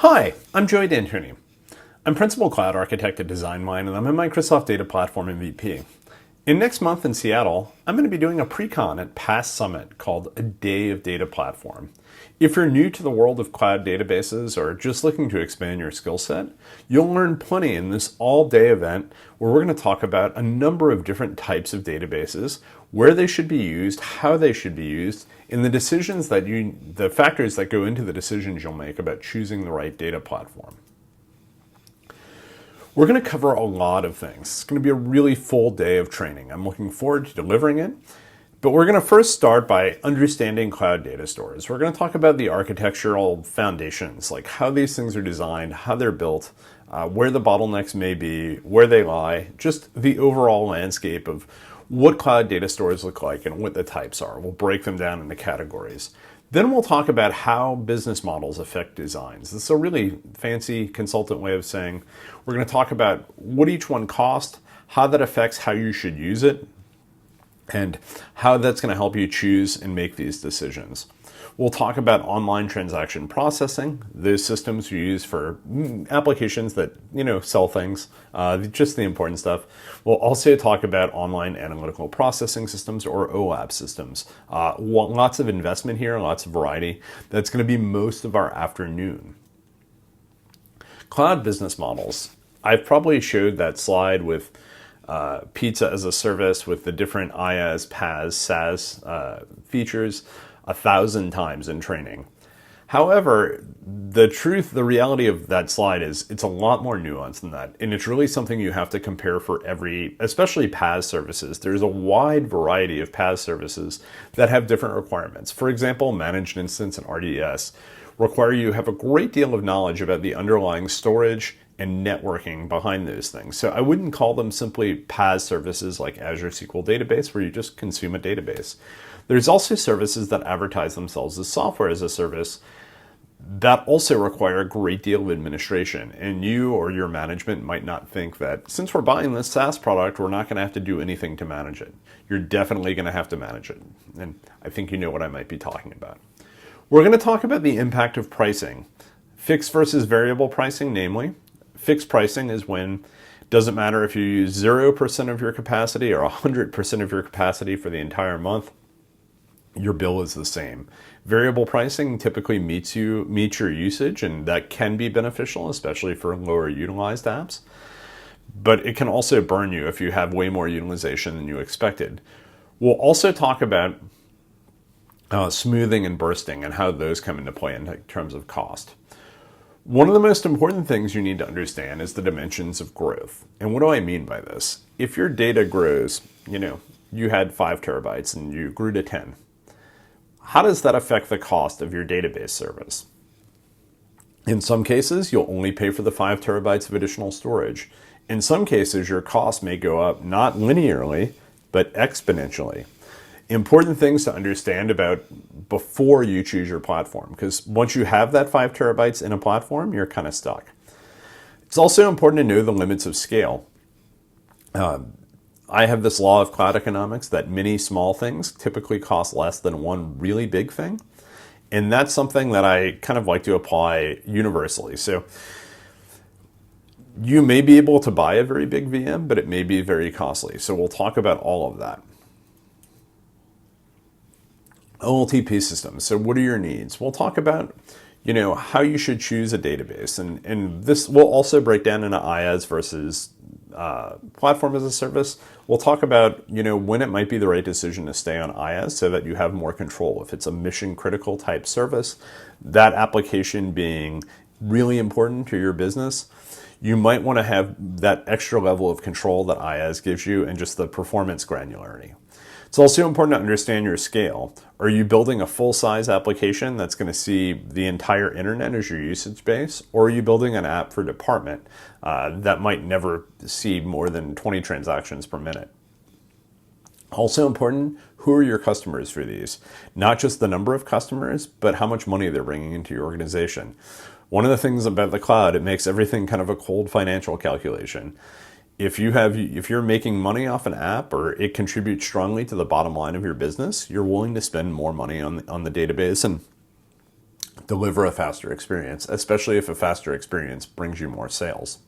Hi, I'm Joey D'Antoni. I'm Principal Cloud Architect at DesignMind, and I'm a Microsoft Data Platform MVP. Next month in Seattle, I'm going to be doing a Precon at PASS Summit called A Day of Data Platform. If you're new to the world of cloud databases or just looking to expand your skill set, you'll learn plenty in this all-day event where we're going to talk about a number of different types of databases, where they should be used, how they should be used, and the factors that go into the decisions you'll make about choosing the right data platform. We're going to cover a lot of things. It's going to be a really full day of training. I'm looking forward to delivering it. But we're going to first start by understanding cloud data stores. We're going to talk about the architectural foundations, like how these things are designed, how they're built, where the bottlenecks may be, where they lie, just the overall landscape of what cloud data stores look like and what the types are. We'll break them down into categories. Then we'll talk about how business models affect designs. This is a really fancy consultant way of saying we're going to talk about what each one costs, how that affects how you should use it, and how that's going to help you choose and make these decisions. We'll talk about online transaction processing, those systems you use for applications that, sell things, just the important stuff. We'll also talk about online analytical processing systems, or OLAP systems. Lots of investment here, lots of variety. That's going to be most of our afternoon. Cloud business models. I've probably showed that slide with pizza as a service with the different IaaS, PaaS, SaaS features 1,000 times in training. However, the reality of that slide is it's a lot more nuanced than that. And it's really something you have to compare for especially PaaS services. There's a wide variety of PaaS services that have different requirements. For example, managed instance and RDS require you to have a great deal of knowledge about the underlying storage and networking behind those things. So I wouldn't call them simply PaaS services like Azure SQL Database, where you just consume a database. There's also services that advertise themselves as software as a service that also require a great deal of administration. And you or your management might not think that since we're buying this SaaS product, we're not going to have to do anything to manage it. You're definitely going to have to manage it. And I think you know what I might be talking about. We're going to talk about the impact of pricing. Fixed versus variable pricing, namely. Fixed pricing is when it doesn't matter if you use 0% of your capacity or 100% of your capacity for the entire month, your bill is the same. Variable pricing typically meets your usage, and that can be beneficial, especially for lower utilized apps. But it can also burn you if you have way more utilization than you expected. We'll also talk about smoothing and bursting and how those come into play in terms of cost. One of the most important things you need to understand is the dimensions of growth. And what do I mean by this? If your data grows, you had 5 terabytes and you grew to 10, how does that affect the cost of your database service? In some cases, you'll only pay for the 5 terabytes of additional storage. In some cases, your cost may go up not linearly, but exponentially. Important things to understand about before you choose your platform, because once you have that 5 terabytes in a platform, you're kind of stuck. It's also important to know the limits of scale. I have this law of cloud economics that many small things typically cost less than one really big thing. And that's something that I kind of like to apply universally. So you may be able to buy a very big VM, but it may be very costly. So we'll talk about all of that. OLTP systems. So what are your needs? We'll talk about, how you should choose a database. And this will also break down into IaaS versus platform as a service. We'll talk about, when it might be the right decision to stay on IaaS so that you have more control. If it's a mission critical type service, that application being really important to your business, you might want to have that extra level of control that IaaS gives you and just the performance granularity. It's also important to understand your scale. Are you building a full-size application that's going to see the entire internet as your usage base? Or are you building an app for department that might never see more than 20 transactions per minute? Also important, who are your customers for these? Not just the number of customers, but how much money they're bringing into your organization. One of the things about the cloud, it makes everything kind of a cold financial calculation. If you're making money off an app or it contributes strongly to the bottom line of your business, you're willing to spend more money on the database and deliver a faster experience, especially if a faster experience brings you more sales.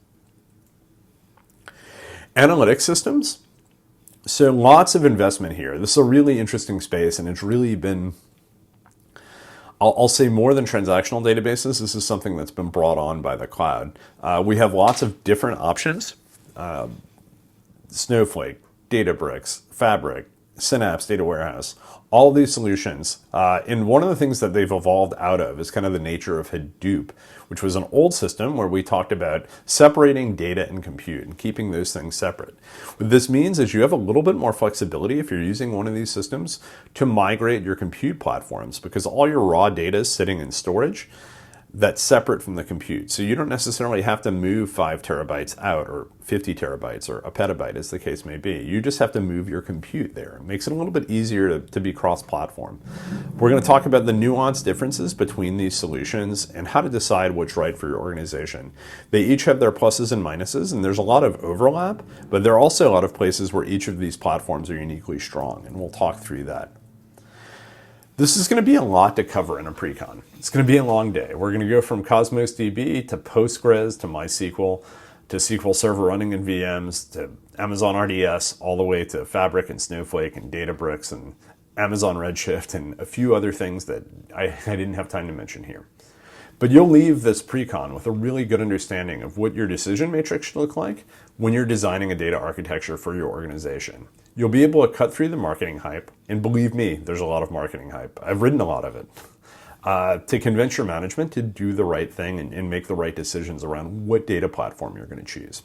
Analytics systems. So lots of investment here. This is a really interesting space, and it's really been, I'll say, more than transactional databases. This is something that's been brought on by the cloud. We have lots of different options. Snowflake, Databricks, Fabric, Synapse Data Warehouse, all these solutions. And one of the things that they've evolved out of is kind of the nature of Hadoop, which was an old system where we talked about separating data and compute and keeping those things separate. What this means is you have a little bit more flexibility if you're using one of these systems to migrate your compute platforms, because all your raw data is sitting in storage that's separate from the compute. So you don't necessarily have to move 5 terabytes out, or 50 terabytes, or a petabyte, as the case may be. You just have to move your compute there. It makes it a little bit easier to be cross-platform. We're going to talk about the nuanced differences between these solutions and how to decide what's right for your organization. They each have their pluses and minuses, and there's a lot of overlap, but there are also a lot of places where each of these platforms are uniquely strong, and we'll talk through that. This is going to be a lot to cover in a Precon. It's going to be a long day. We're going to go from Cosmos DB to Postgres to MySQL to SQL Server running in VMs to Amazon RDS, all the way to Fabric and Snowflake and Databricks and Amazon Redshift and a few other things that I didn't have time to mention here. But you'll leave this Precon with a really good understanding of what your decision matrix should look like when you're designing a data architecture for your organization. You'll be able to cut through the marketing hype, and believe me, there's a lot of marketing hype. I've written a lot of it. To convince your management to do the right thing and make the right decisions around what data platform you're going to choose.